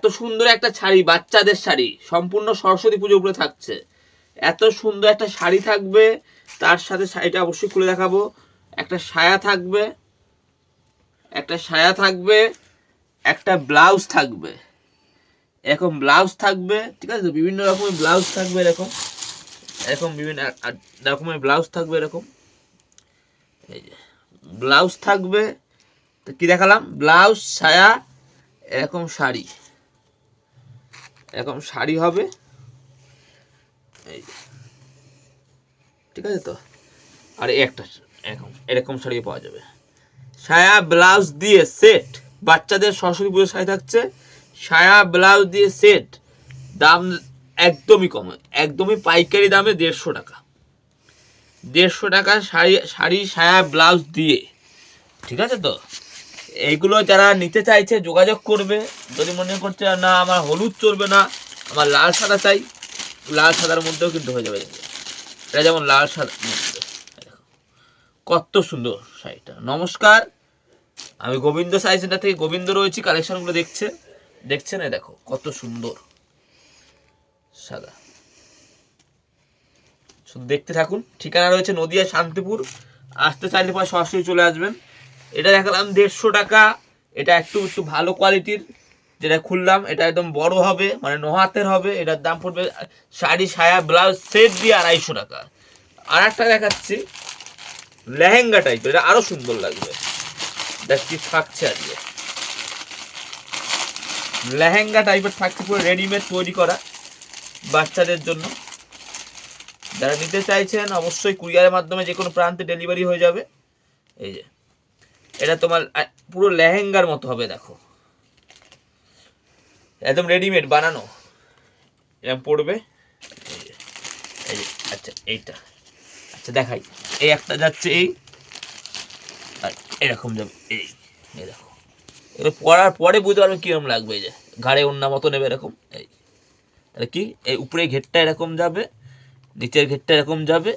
এত সুন্দর একটা শাড়ি, বাচ্চাদের শাড়ি, সম্পূর্ণ সরস্বতী পুজোর উপরে থাকছে। এত সুন্দর একটা শাড়ি থাকবে, তার সাথে শাড়িটা অবশ্যই খুলে দেখাবো। একটা সায়া থাকবে, একটা সায়া থাকবে, একটা ব্লাউজ থাকবে, এরকম ব্লাউজ থাকবে, ঠিক আছে? বিভিন্ন রকমের ব্লাউজ থাকবে, এরকম এরকম বিভিন্ন রকমের ব্লাউজ থাকবে, এরকম এই যে ব্লাউজ থাকবে। তো কি দেখালাম? ব্লাউজ, সায়া, এরকম শাড়ি, এরকম শাড়ি হবে, এই যে, ঠিক আছে তো? আর একটা এরকম এরকম শাড়ি পাওয়া যাবে, সায়া ব্লাউজ দিয়ে সেট। বাচ্চাদের সরস্বতী পুজোর শাড়ি থাকছে, সায়া ব্লাউজ দিয়ে সেট। দাম একদমই কম, একদমই পাইকারি দামে 150 টাকা। 150 টাকা শাড়ি, শাড়ি সায়া ব্লাউজ দিয়ে, ঠিক আছে তো? এইগুলো যারা নিতে চাইছে যোগাযোগ করবে। যদি মনে করছে না আমার হলুদ চলবে না, আমার লাল সাদা চাই, লাল সাদার মধ্যেও কিন্তু হয়ে যাবে। এটা যেমন লাল সাদা মধ্যে, কত সুন্দর শাড়িটা। নমস্কার, আমি গোবিন্দ শাড়ি সেন্টার থেকে গোবিন্দ রয়েছি। কালেকশনগুলো দেখছেন, দেখো কত সুন্দর সাদা। শুধু দেখতে থাকুন। ঠিকানা রয়েছে নদিয়া শান্তিপুর। আসতে চাইলে পরে সরাসরি চলে আসবেন। এটা দেখালাম 150 টাকা। এটা একটু একটু ভালো কোয়ালিটির যেটা খুললাম, এটা একদম বড় হবে, মানে 9 হাতের হবে। এটার দাম পড়বে শাড়ি সায়া ব্লাউজ সেট দিয়ে 250 টাকা। আর একটা দেখাচ্ছি লেহেঙ্গা টাইপের, এটা আরো সুন্দর লাগবে। দেখছি থাকছে আজকে লেহেঙ্গা টাইপের থাকছে, পুরো রেডিমেড তৈরি করা বাচ্চাদের জন্য। যারা নিতে চাইছেন অবশ্যই কুরিয়ারের মাধ্যমে যে কোনো প্রান্তে ডেলিভারি হয়ে যাবে। এই যে এটা তোমার পুরো লেহেঙ্গার মতো হবে, দেখো একদম রেডিমেড বানানো, এরকম পড়বে। এই যে আচ্ছা এইটা, আচ্ছা দেখাই, এই একটা যাচ্ছে, এই আর এরকম যাবে, এই দেখো। এটা পরার পরে বুঝতে পারবেন কিরকম লাগবে। এই যে ঘাড়ে ওড়না মতো নেবে এরকম, এই আর কি, এই উপরে ঘেরটা এরকম যাবে, নিচের ঘেরটা এরকম যাবে,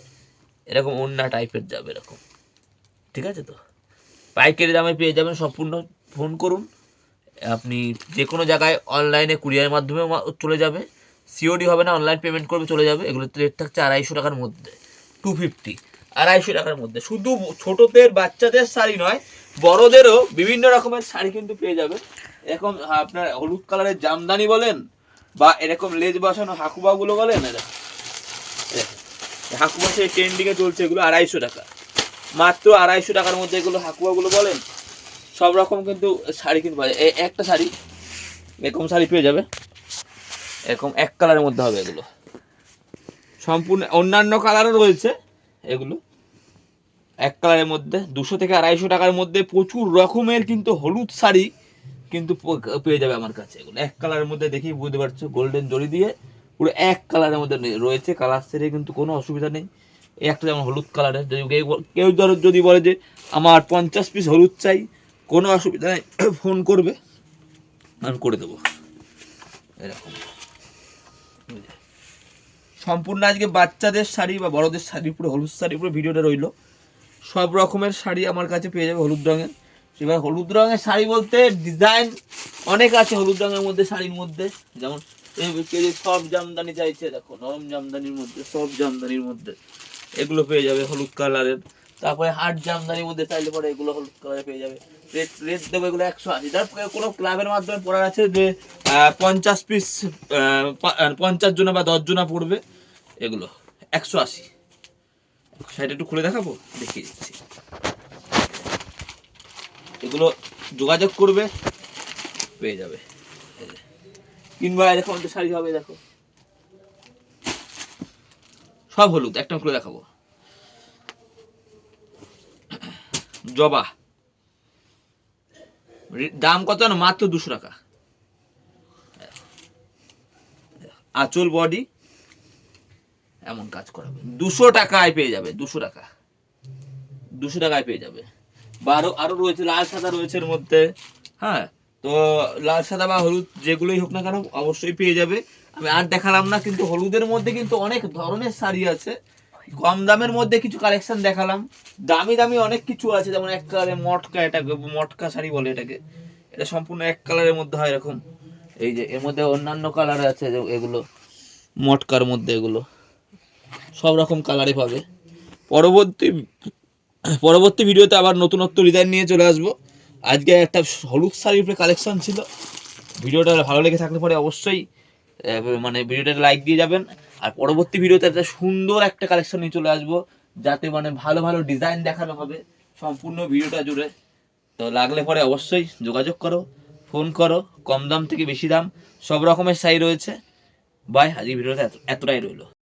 এরকম ওড়না টাইপের যাবে এরকম, ঠিক আছে তো? পাইকারি দামে পেয়ে যাবেন সম্পূর্ণ। ফোন করুন, আপনি যে কোনো জায়গায় অনলাইনে কুরিয়ারের মাধ্যমে চলে যাবে। সিওডি হবে না, অনলাইন পেমেন্ট করবে, চলে যাবে। এগুলোতে রেট থাকছে 250 টাকার মধ্যে, 250, 250 টাকার মধ্যে। শুধু ছোটদের বাচ্চাদের শাড়ি নয়, বড়দেরও বিভিন্ন রকমের শাড়ি কিন্তু পেয়ে যাবে। এরকম আপনার হলুদ কালারের জামদানি বলেন, বা এরকম লেজ বসানো হাকুবাগুলো বলেন, হাকুবা সেই ট্রেন্ডিংয়ে চলছে, এগুলো 250 টাকা, মাত্র 250 টাকার মধ্যে এগুলো হাকুবাগুলো বলেন। সব রকম কিন্তু শাড়ি কিন্তু পাওয়া যায়। একটা শাড়ি এরকম শাড়ি পেয়ে যাবে, এরকম এক কালারের মধ্যে হবে এগুলো। সম্পূর্ণ অন্যান্য কালারও রয়েছে, এগুলো এক কালারের মধ্যে 200 থেকে 250 টাকার মধ্যে প্রচুর রকমের কিন্তু হলুদ শাড়ি কিন্তু পেয়ে যাবে আমার কাছে। এগুলো এক কালারের মধ্যে দেখেই বুঝতে পারছো, গোল্ডেন জরি দিয়ে পুরো এক কালারের মধ্যে রয়েছে। কালার সেরে কিন্তু কোনো অসুবিধা নেই। এই একটা যেমন হলুদ কালারের, কেউ ধরো যদি বলে যে আমার 50 পিস হলুদ চাই, কোনো অসুবিধা নেই, ফোন করবে, আমি করে দেবো। এরকম সম্পূর্ণ আজকে বাচ্চাদের শাড়ি বা বড়দের শাড়ি, পুরো হলুদ শাড়ি, পুরো ভিডিওটা রইলো। সব রকমের শাড়ি আমার কাছে পেয়ে যাবে হলুদ রঙের। এবার হলুদ রঙের শাড়ি বলতে ডিজাইন অনেক আছে হলুদ রঙের মধ্যে, শাড়ির মধ্যে। যেমন সব জামদানি চাইছে, দেখো নরম জামদানির মধ্যে, সব জামদানির মধ্যে এগুলো পেয়ে যাবে হলুদ কালারের। তারপরে হাট জামদানির মধ্যে চাইলে পরে এগুলো হলুদ কালারে পেয়ে যাবে। রেট রেট দেবো এগুলো 180। যার কোনো ক্লাবের মাধ্যমে পড়ার আছে যে 50 পিস, 50 জনা বা 10 জনা পড়বে, এগুলো 180। শাড়িটা একটু খুলে দেখাবো, দেখিয়ে দিচ্ছি। এগুলো যোগাযোগ করবে, পেয়ে যাবে। কিংবা এরকম একটা শাড়ি হবে, দেখো সব হলুদ, একটা খুলে দেখাবো। জবা, দাম কত না, মাত্র 200 টাকা। আঁচল বডি এমন কাজ করাবে, 200 টাকায় পেয়ে যাবে, 200 টাকা, 200 টাকায় পেয়ে যাবে। বা আরো রয়েছে লাল সাদা রয়েছে এর মধ্যে। হ্যাঁ, তো লাল সাদা বা হলুদ যেগুলোই হোক না কেন অবশ্যই পেয়ে যাবে। আমি আর দেখালাম না, কিন্তু হলুদের মধ্যে কিন্তু অনেক ধরনের শাড়ি আছে। কম দামের মধ্যে কিছু কালেকশন দেখালাম, দামি দামি অনেক কিছু আছে। যেমন এক কালারে মটকা, এটাকে মটকা শাড়ি বলে এটাকে। এটা সম্পূর্ণ এক কালারের মধ্যে হয় এরকম, এই যে এর মধ্যে অন্যান্য কালার আছে, এগুলো মটকার মধ্যে, এগুলো সব রকম কালারই পাবে। পরবর্তী পরবর্তী ভিডিওতে আবার নতুনত্ব ডিজাইন নিয়ে চলে আসবো। আজকে একটা হলুদ শাড়ির উপরে কালেকশন ছিল। ভিডিওটা ভালো লেগে থাকলে পরে অবশ্যই মানে ভিডিওটা লাইক দিয়ে যাবেন। আর পরবর্তী ভিডিওতে একটা সুন্দর একটা কালেকশন নিয়ে চলে আসবো, যাতে মানে ভালো ভালো ডিজাইন দেখানো হবে সম্পূর্ণ ভিডিওটা জুড়ে। তো লাগলে পরে অবশ্যই যোগাযোগ করো, ফোন করো। কম দাম থেকে বেশি দাম সব রকমের শাড়ি রয়েছে। বাই, আজকে ভিডিওটা এতটাই রইলো।